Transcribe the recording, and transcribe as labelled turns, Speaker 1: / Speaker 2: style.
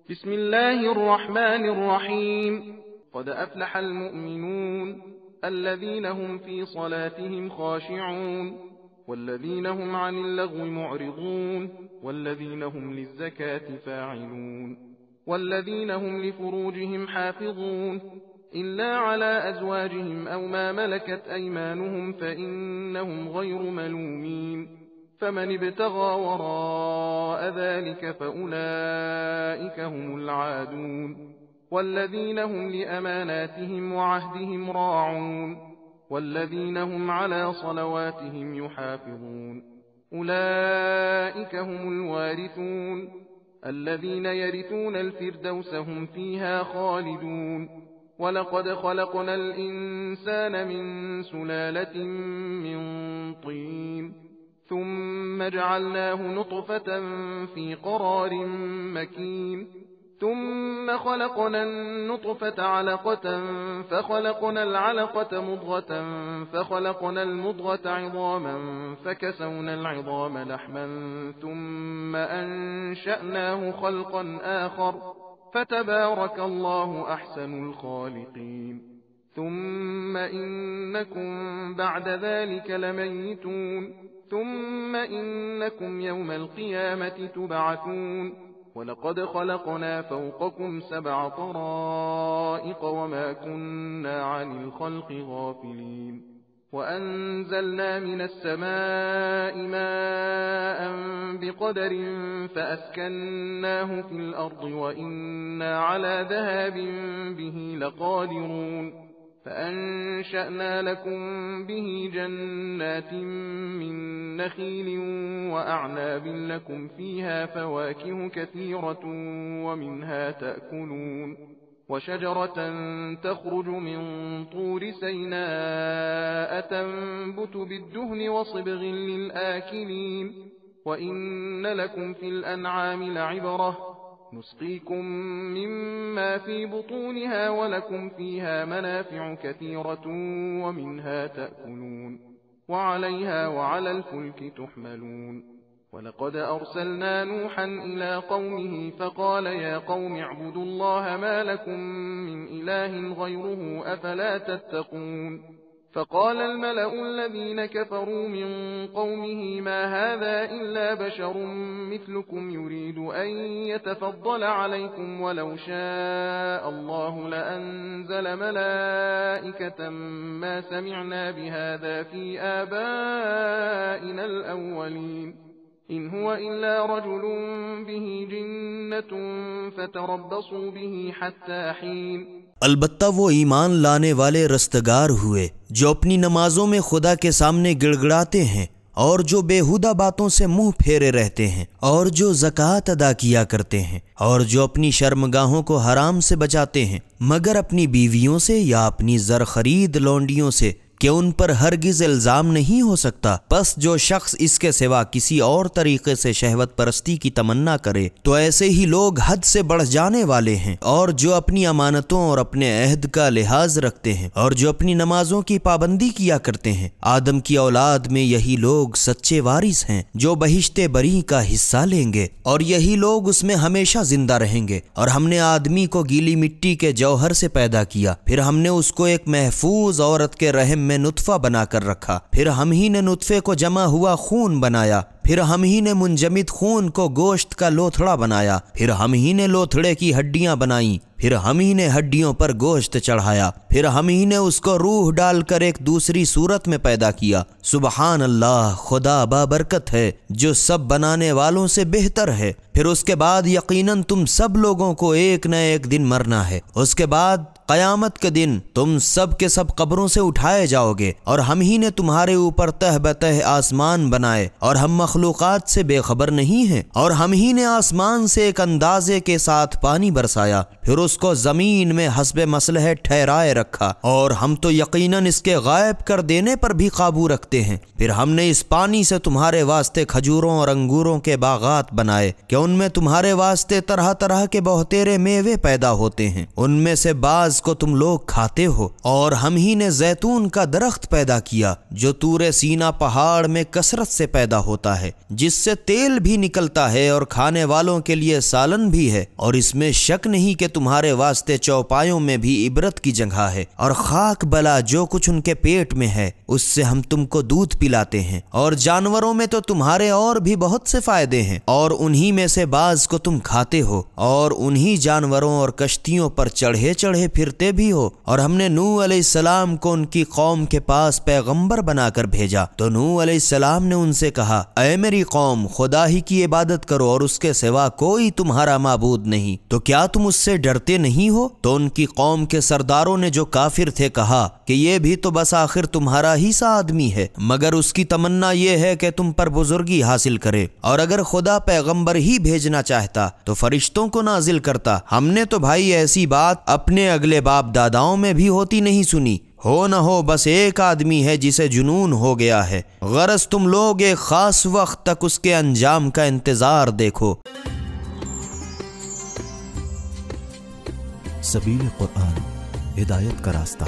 Speaker 1: بسم الله الرحمن الرحيم. قد أفلح المؤمنون الذين هم في صلاتهم خاشعون والذين هم عن اللغو معرضون والذين هم للزكاة فاعلون والذين هم لفروجهم حافظون إلا على أزواجهم أو ما ملكت أيمانهم فإنهم غير ملومين. فمن ابتغى وراء ذلك فأولئك هم العادون والذين هم لأماناتهم وعهدهم راعون والذين هم على صلواتهم يحافظون. أولئك هم الوارثون الذين يرثون الفردوس هم فيها خالدون. ولقد خلقنا الإنسان من سلالة من طين ثم جعلناه نطفة في قرار مكين ثم خلقنا النطفة علقة فخلقنا العلقة مضغة فخلقنا المضغة عظاما فكسونا العظام لحما ثم أنشأناه خلقا آخر فتبارك الله أحسن الخالقين. ثم إنكم بعد ذلك لميتون ثم إنكم يوم القيامة تبعثون. ولقد خلقنا فوقكم 7 طرائق وما كنا عن الخلق غافلين. وأنزلنا من السماء ماء بقدر فأسكناه في الأرض وإنا على ذهاب به لقادرون. فأنشأنا لكم به جنات من نخيل وأعناب لكم فيها فواكه كثيرة ومنها تأكلون. وشجرة تخرج من طور سيناء تنبت بالدهن وصبغ للآكلين. وإن لكم في الأنعام لعبرة نسقيكم مما في بطونها ولكم فيها منافع كثيرة ومنها تأكلون وعليها وعلى الفلك تحملون. ولقد أرسلنا نوحا إلى قومه فقال يا قوم اعبدوا الله ما لكم من إله غيره أفلا تتقون. فقال الملأ الذين كفروا من قومه ما هذا إلا بشر مثلكم يريد أن يتفضل عليكم ولو شاء الله لأنزل ملائكة ما سمعنا بهذا في آبائنا الأولين إن هو إلا رجل به جنة فتربصوا به حتى حين।
Speaker 2: अलबत्ता वो ईमान लाने वाले रस्तगार हुए जो अपनी नमाजों में खुदा के सामने गिड़गिड़ाते हैं और जो बेहुदा बातों से मुंह फेरे रहते हैं और जो ज़कात अदा किया करते हैं और जो अपनी शर्मगाहों को हराम से बचाते हैं मगर अपनी बीवियों से या अपनी ज़र खरीद लौंडियों से कि उन पर हरगिज़ इल्ज़ाम नहीं हो सकता। बस जो शख्स इसके सिवा किसी और तरीके से शहवत परस्ती की तमन्ना करे तो ऐसे ही लोग हद से बढ़ जाने वाले हैं। और जो अपनी अमानतों और अपने अहद का लिहाज रखते हैं और जो अपनी नमाजों की पाबंदी किया करते हैं, आदम की औलाद में यही लोग सच्चे वारिस हैं जो बहिश्ते बरी का हिस्सा लेंगे और यही लोग उसमें हमेशा जिंदा रहेंगे। और हमने आदमी को गीली मिट्टी के जौहर से पैदा किया, फिर हमने उसको एक महफूज औरत के रहम में नुत्फा बनाकर रखा, फिर हम ही ने नुत्फे को जमा हुआ खून बनाया, फिर हम ही ने मुंजमिद खून को गोश्त का लोथड़ा बनाया, फिर हम ही ने लोथड़े की हड्डियां बनाई, फिर हम ही ने हड्डियों पर गोश्त चढ़ाया, फिर हम ही ने उसको रूह डालकर एक दूसरी सूरत में पैदा किया। सुबहान अल्लाह, खुदा बाबरकत है जो सब बनाने वालों से बेहतर है। फिर उसके बाद यकीनन तुम सब लोगों को एक न एक दिन मरना है। उसके बाद क़यामत के दिन तुम सब के सब कब्रों से उठाए जाओगे और हम ही ने तुम्हारे ऊपर तह बतह आसमान बनाए और हम मखलूक़ात से बेखबर नहीं हैं। और हम ही ने आसमान से एक अंदाजे के साथ पानी बरसाया, फिर اس کو زمین میں حسب مصلحہ ٹھہرائے رکھا، اور ہم تو یقیناً اس کے غائب کر دینے پر بھی قابو رکھتے ہیں۔ پھر ہم نے اس پانی سے تمہارے واسطے کھجوروں اور انگوروں کے باغات بنائے کہ ان میں تمہارے واسطے طرح طرح کے بہتیرے میوے پیدا ہوتے ہیں، ان میں سے بعض کو تم لوگ کھاتے ہو۔ اور ہم ہی نے زیتون کا درخت پیدا کیا جو طور سینا پہاڑ میں کثرت سے پیدا ہوتا ہے، جس سے تیل بھی نکلتا ہے اور کھانے والوں کے لیے سالن بھی ہے، اور اس میں شک نہیں کہ تمہارے واسطے چوپایوں میں بھی عبرت کی جگہ ہے۔ اور خاک بلا جو کچھ ان کے پیٹ میں ہے اس سے ہم تم کو دودھ پلاتے ہیں، اور جانوروں میں تو تمہارے اور بھی بہت سے فائدے ہیں، اور انہی میں سے بعض کو تم کھاتے ہو، اور انہی جانوروں اور کشتیوں پر چڑھے چڑھے پھرتے بھی ہو۔ اور ہم نے نوح علیہ السلام کو ان کی قوم کے پاس پیغمبر بنا کر بھیجا، تو نوح علیہ السلام نے ان سے کہا، اے میری قوم، خدا ہی کی عبادت کرو اور اس کے سوا کوئی تمہارا معبود نہیں، تو کیا تم اس سے ڈرتے نہیں ہو؟ تو ان کی قوم کے سرداروں نے جو کافر تھے کہا کہ یہ بھی تو بس آخر تمہارا ہی سا آدمی ہے، مگر اس کی تمنا یہ ہے کہ تم پر بزرگی حاصل کرے، اور اگر خدا پیغمبر ہی بھیجنا چاہتا تو فرشتوں کو نازل کرتا۔ ہم نے تو بھائی ایسی بات اپنے اگلے باپ داداؤں میں بھی ہوتی نہیں سنی، ہو نہ ہو بس ایک آدمی ہے جسے جنون ہو گیا ہے، غرض تم لوگ ایک خاص وقت تک اس کے انجام کا انتظار دیکھو۔
Speaker 3: سبیل قرآن، ہدایت کا راستہ۔